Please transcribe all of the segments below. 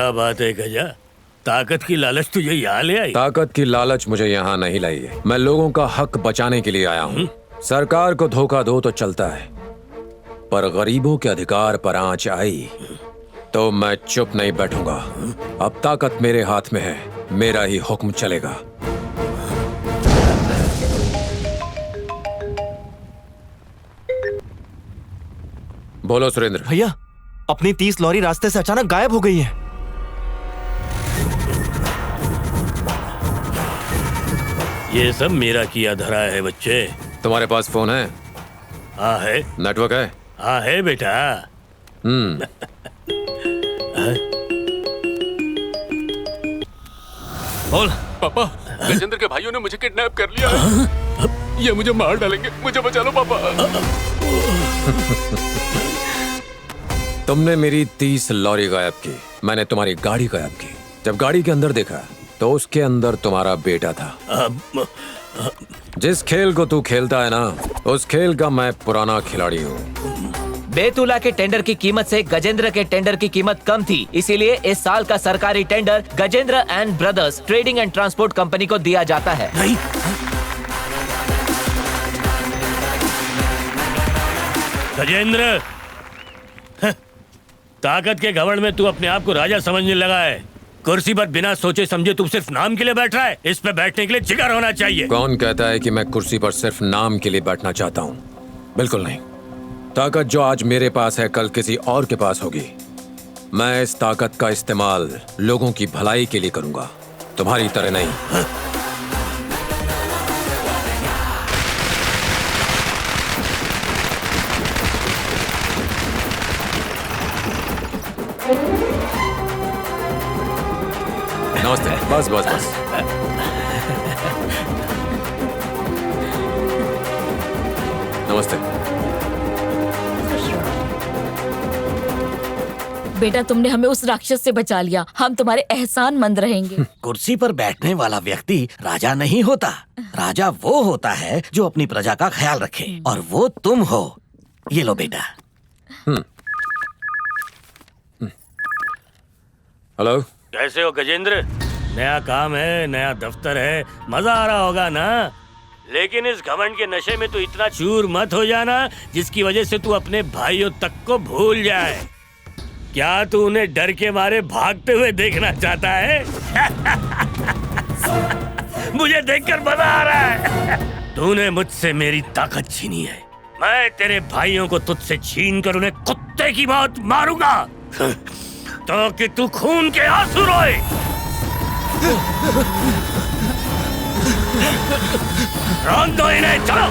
क्या बात है गजा, ताकत की लालच तुझे यहाँ ले आई? ताकत की लालच मुझे यहाँ नहीं लाई है। मैं लोगों का हक बचाने के लिए आया हूँ। सरकार को धोखा दो तो चलता है, पर गरीबों के अधिकार पर आंच आई तो मैं चुप नहीं बैठूंगा। अब ताकत मेरे हाथ में है, मेरा ही हुक्म चलेगा। बोलो सुरेंद्र। भैया, अपनी 30 लॉरी रास्ते से अचानक गायब हो गई है। ये सब मेरा किया धरा है बच्चे। तुम्हारे पास फोन है? हाँ है। नेटवर्क है? हाँ है बेटा। बोल। पापा, गजेंद्र के भाइयों ने मुझे किडनैप कर लिया है। ये मुझे मार डालेंगे, मुझे बचा लो पापा। तुमने मेरी 30 लॉरी गायब की, मैंने तुम्हारी गाड़ी गायब की। जब गाड़ी के अंदर देखा तो उसके अंदर तुम्हारा बेटा था। जिस खेल को तू खेलता है ना, उस खेल का मैं पुराना खिलाड़ी हूँ। बेतुला के टेंडर की कीमत से गजेंद्र के टेंडर की कीमत कम थी, इसीलिए इस साल का सरकारी tender Gajendra and brothers trading and transport company को दिया जाता है। नहीं। गजेंद्र, ताकत के घमंड में तू अपने आप को राजा समझने लगा है। कुर्सी पर बिना सोचे समझे तू सिर्फ नाम के लिए बैठ रहा है। इस पे बैठने के लिए जिगर होना चाहिए। कौन कहता है कि मैं कुर्सी पर सिर्फ नाम के लिए बैठना चाहता हूँ? बिल्कुल नहीं। ताकत जो आज मेरे पास है कल किसी और के पास होगी। मैं इस ताकत का इस्तेमाल लोगों की भलाई के लिए करूंगा, तुम्हारी तरह नहीं। नमस्ते। बस बस बस। नमस्ते। बेटा, तुमने हमें उस राक्षस से बचा लिया। हम तुम्हारे एहसानमंद रहेंगे। कुर्सी पर बैठने वाला व्यक्ति राजा नहीं होता। राजा वो होता है जो अपनी प्रजा का ख्याल रखे, और वो तुम हो। ये लो बेटा। हेलो। कैसे हो गजेंद्र? नया काम है, नया दफ्तर है, मजा आ रहा होगा ना? लेकिन इस घमंड के नशे में तू इतना चूर मत हो जाना जिसकी वजह से तू अपने भाइयों तक को भूल जाए। क्या तू उन्हें डर के मारे भागते हुए देखना चाहता है? मुझे देखकर मजा आ रहा है। तूने मुझसे मेरी ताकत छीनी है, मैं तेरे भाइयों को तुझसे छीन कर उन्हें कुत्ते की मौत मारूंगा तो कि तू खून के आंसू रोए। रोक दो इन्हें, चलो।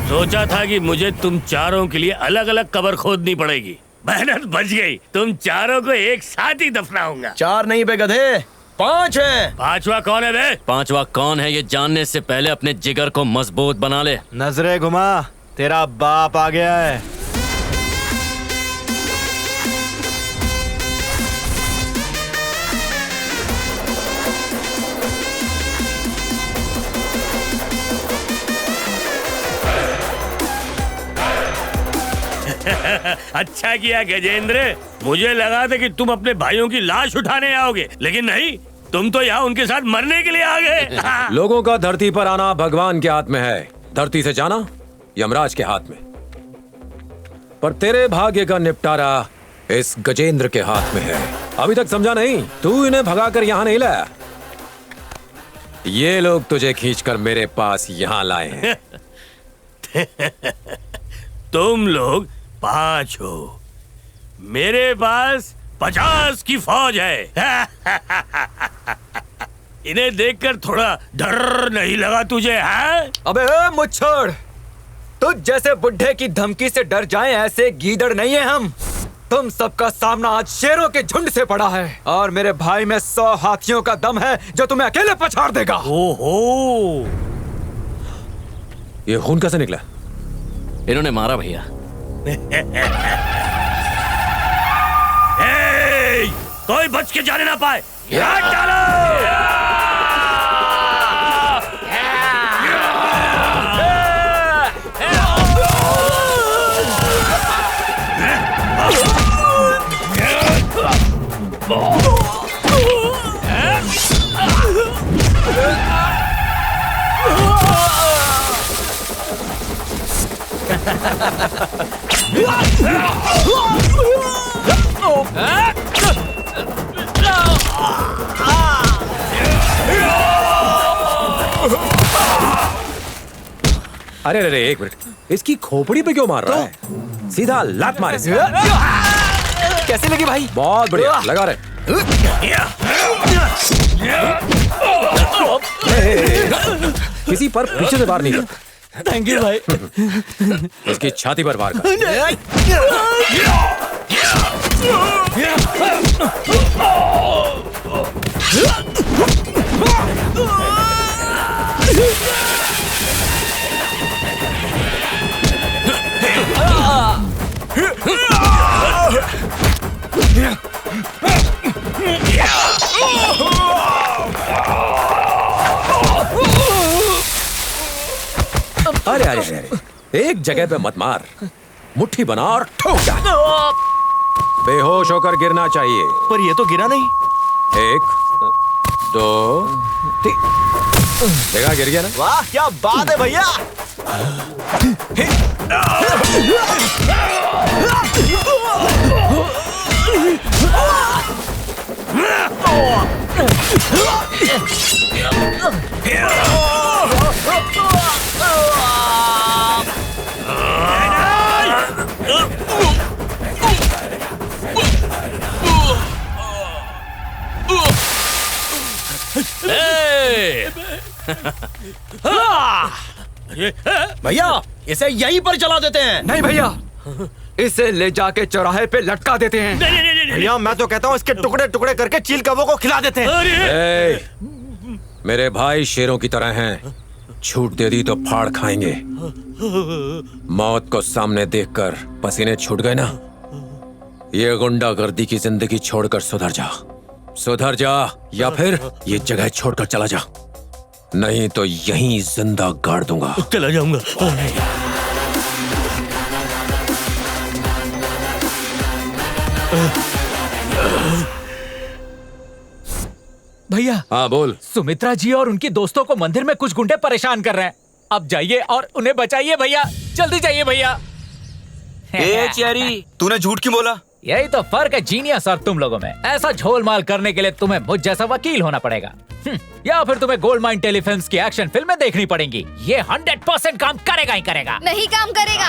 सोचा था कि मुझे तुम चारों के लिए अलग अलग कब्र खोदनी पड़ेगी। मेहनत बच गई। तुम चारों को एक साथ ही दफनाऊंगा। 4 नहीं बे गधे, 5 है। 5वां कौन है बे? 5वां कौन है ये जानने से पहले अपने जिगर को मजबूत बना ले। नजरे घुमा, तेरा बाप आ गया है। अच्छा किया गजेंद्र, मुझे लगा था कि तुम अपने भाइयों की लाश उठाने आओगे, लेकिन नहीं, तुम तो यहाँ उनके साथ मरने के लिए आ गए। लोगों का धरती पर आना भगवान के हाथ में है, धरती से जाना यमराज के हाथ में। पर तेरे भाग्य का निपटारा इस गजेंद्र के हाथ में है। अभी तक समझा नहीं? तू इन्हें भगाकर यहाँ नहीं लाया, ये लोग तुझे खींचकर मेरे पास यहाँ लाए हैं। तुम लोग 5 हो, मेरे पास 50 की फौज है। इन्हें देखकर थोड़ा डर नहीं लगा तुझे? है अबे मुच्छड़, तुझ जैसे बुढ़े की धमकी से डर जाएं ऐसे गीदड़ नहीं है हम। तुम सबका सामना आज शेरों के झुंड से पड़ा है, और मेरे भाई में 100 हाथियों का दम है जो तुम्हें अकेले पछाड़ देगा। ओहो, ये खून कैसे निकला? इन्होंने मारा भैया। कोई बच के जाने ना पाए। हाथ डालो। अरे अरे एक मिनट, इसकी खोपड़ी पे क्यों मार रहा है? सीधा लात मार इसे। कैसे लगी भाई? बहुत बढ़िया लगा रहे। किसी पर पीछे से वार नहीं करता। थैंक यू भाई। इसकी छाती पर वार कर। अरे अरे अरे अरे, एक जगह पे मत मार, मुट्ठी बना और ठोक जा। बेहोश होकर गिरना चाहिए। पर ये तो गिरा नहीं। 1 2 3। देखा गिर गया ना? वाह क्या बात है भैया। भैया इसे यहीं पर जला देते हैं। नहीं भैया, इसे ले जाके चौराहे पे लटका देते हैं। भैया मैं तो कहता हूँ इसके टुकड़े टुकड़े करके चील कौवों को खिला देते हैं। ए, मेरे भाई शेरों की तरह हैं। छूट दे दी तो फाड़ खाएंगे। मौत को सामने देखकर पसीने छूट गए ना? ये गुंडागर्दी की जिंदगी छोड़कर सुधर जा। सुधर जा या फिर ये जगह छोड़कर चला जा, नहीं तो यहीं जिंदा गाड़ दूंगा। चला जाऊंगा। भैया हाँ बोल। सुमित्रा जी और उनके दोस्तों को मंदिर में कुछ गुंडे परेशान कर रहे हैं। अब जाइए और उन्हें बचाइए भैया, जल्दी जाइए भैया। ए चेरी, तूने झूठ क्यों बोला? यही तो फर्क है जीनियस और तुम लोगों में। ऐसा झोलमाल करने के लिए तुम्हें मुझ जैसा वकील होना पड़ेगा, या फिर तुम्हें गोल्ड माइन टेलीफिल्म्स की एक्शन फिल्में देखनी पड़ेंगी। ये 100% काम करेगा ही करेगा। नहीं काम करेगा।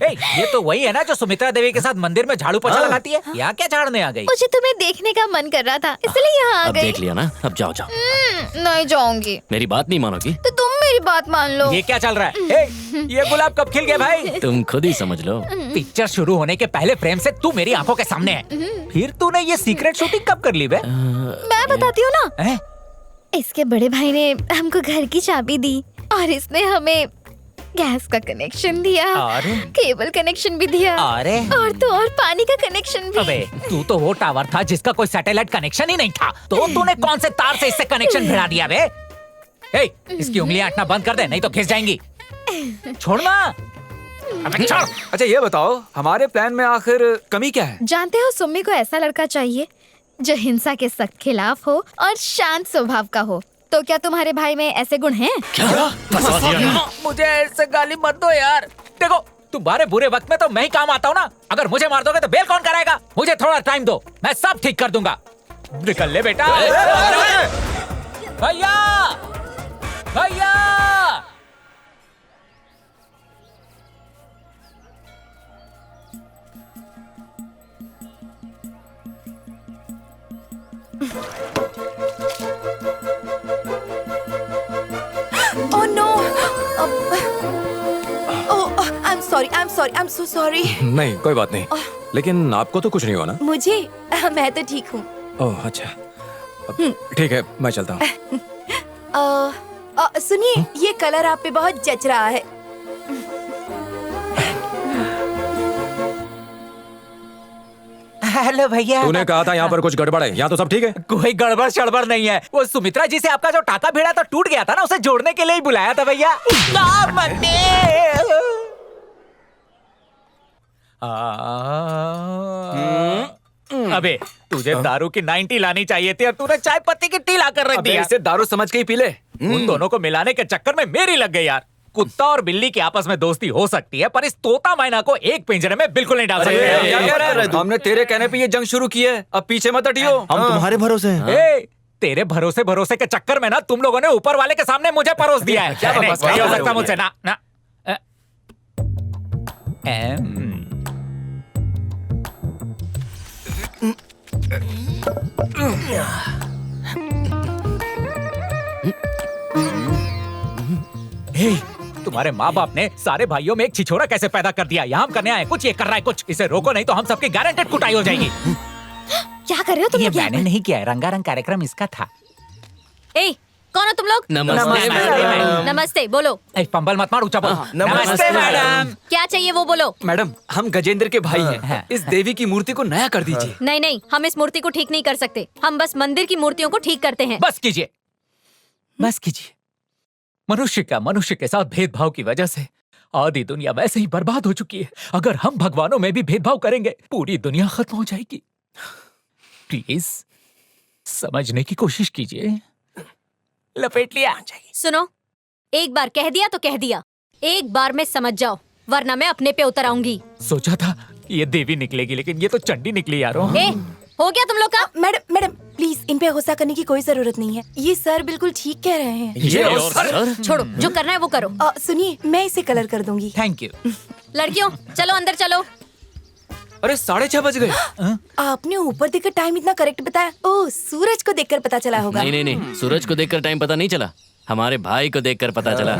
ए, ये तो वही है ना जो सुमित्रा देवी के साथ मंदिर में झाड़ू पोछा लगाती है। यहाँ क्या झाड़ने आ गई? मुझे तुम्हें देखने का मन कर रहा था, इसलिए यहाँ आ अब गई। देख लिया ना, अब जाओ जाओ। नहीं जाऊंगी। मेरी बात नहीं मानोगी तो तुम मेरी बात मान लो। ये क्या चल रहा है? ए, ये गुलाब कब खिल गया भाई? तुम खुद ही समझ लो। पिक्चर शुरू होने के पहले फ्रेम से तू मेरी आंखों के सामने है। फिर तूने ये सीक्रेट शूटिंग कब कर ली बे? मैं बताती हूँ ना। हैं? इसके बड़े भाई ने हमको घर की चाबी दी और इसने हमें गैस का कनेक्शन दिया और? केबल कनेक्शन भी दिया अरे? और तो और पानी का कनेक्शन भी। अबे तू तो वो टावर था जिसका कोई सैटेलाइट कनेक्शन ही नहीं था, तो तूने कौन से तार से इससे कनेक्शन भिड़ा दिया बे? ए, इसकी उंगलियां अटना बंद कर दे, नहीं तो घिस जाएंगी। छोड़ना। अबे छोड़। अच्छा ये बताओ, हमारे प्लान में आखिर कमी क्या है? जानते हो, सुम्मी को ऐसा लड़का चाहिए जो हिंसा के सख्त खिलाफ हो और शांत स्वभाव का हो। तो क्या तुम्हारे भाई में ऐसे गुण हैं? मुझे ऐसे गाली मत दो यार। देखो तुम्हारे बुरे वक्त में तो मैं ही काम आता हूँ ना। अगर मुझे मार दोगे तो बेल कौन कराएगा? मुझे थोड़ा टाइम दो, मैं सब ठीक कर दूंगा। निकल ले बेटा। भैया भैया Oh no! Oh, I'm sorry, I'm so sorry. नहीं कोई बात नहीं, लेकिन आपको तो कुछ नहीं हुआ ना? मुझे मैं तो ठीक हूँ। ओह अच्छा, ठीक है मैं चलता हूँ। सुनिए, ये कलर आप पे बहुत जच रहा है। हेलो भैया। तूने कहा था यहाँ पर कुछ गड़बड़ है, यहाँ तो सब ठीक है। कोई गड़बड़ शड़बड़ नहीं है। वो सुमित्रा जी से आपका जो टाका भिड़ा था टूट गया था ना, उसे जोड़ने के लिए ही बुलाया था भैया। अबे तुझे दारू की 90 लानी चाहिए थी और तूने चाय पत्ती की टी ला कर रख अबे दिया। इसे दारू समझ के ही पी ले। उन दोनों को मिलाने के चक्कर में मेरी लग गई यार। कुत्ता और बिल्ली की आपस में दोस्ती हो सकती है, पर इस तोता मैना को एक पिंजरे में बिल्कुल नहीं डाल क्या सकते। कह रहा है? हमने तेरे कहने पे ये जंग शुरू की है, अब पीछे मत हटियो। हम तुम्हारे भरोसे हैं। ए, तेरे भरोसे भरोसे के चक्कर में ना तुम लोगों ने ऊपर वाले के सामने मुझे परोस दिया है। क्या नहीं, बकवास नहीं हो कर रहे सकता हो मुझसे ना ना। हे, तुम्हारे माँ बाप ने सारे भाइयों में एक छिछोरा कैसे पैदा कर दिया। यहाँ हम करने आए कुछ, ये कर रहा है कुछ। इसे रोको नहीं तो हम सबकी गारंटेड कुटाई हो जाएगी। क्या कर रहे हो तुम ये लोग यहाँ मैंने नहीं किया है, रंगारंग कार्यक्रम इसका था। पर? ए, कौन हो तुम लोग? नमस्ते, बोलो। पंबल मत मार, ऊंचा बोल। नमस्ते मैडम। क्या चाहिए वो बोलो। मैडम, हम गजेंद्र के भाई हाँ। हैं। इस देवी की मूर्ति को नया कर दीजिए। नहीं नहीं, हम इस मूर्ति को ठीक नहीं कर सकते। हम बस मंदिर की मूर्तियों को ठीक करते हैं। बस कीजिए, बस कीजिए। मनुष्य का मनुष्य के साथ भेदभाव की वजह से आधी दुनिया वैसे ही बर्बाद हो चुकी है। अगर हम भगवानों में भी भेदभाव करेंगे पूरी दुनिया खत्म हो जाएगी। प्लीज समझने की कोशिश कीजिए। लपेट लिया। सुनो, एक बार कह दिया तो कह दिया। एक बार में समझ जाओ, वरना मैं अपने पे उतर आऊंगी। सोचा था ये देवी निकलेगी, लेकिन ये तो चंडी निकली यारो। ए, हो गया तुम लोग का? मैडम प्लीज इन पे गुस्सा करने की कोई जरूरत नहीं है। ये सर बिल्कुल ठीक कह रहे हैं। ये और सर? छोड़ो, जो करना है वो करो। सुनिए, मैं इसे कलर कर दूंगी। Thank you. लड़कियों चलो अंदर चलो। अरे 6:30 बज गए। आपने ऊपर देखकर टाइम इतना करेक्ट बताया। ओह, सूरज को देखकर पता चला होगा। नहीं, सूरज को देखकर टाइम पता नहीं चला, हमारे भाई को देखकर पता चला।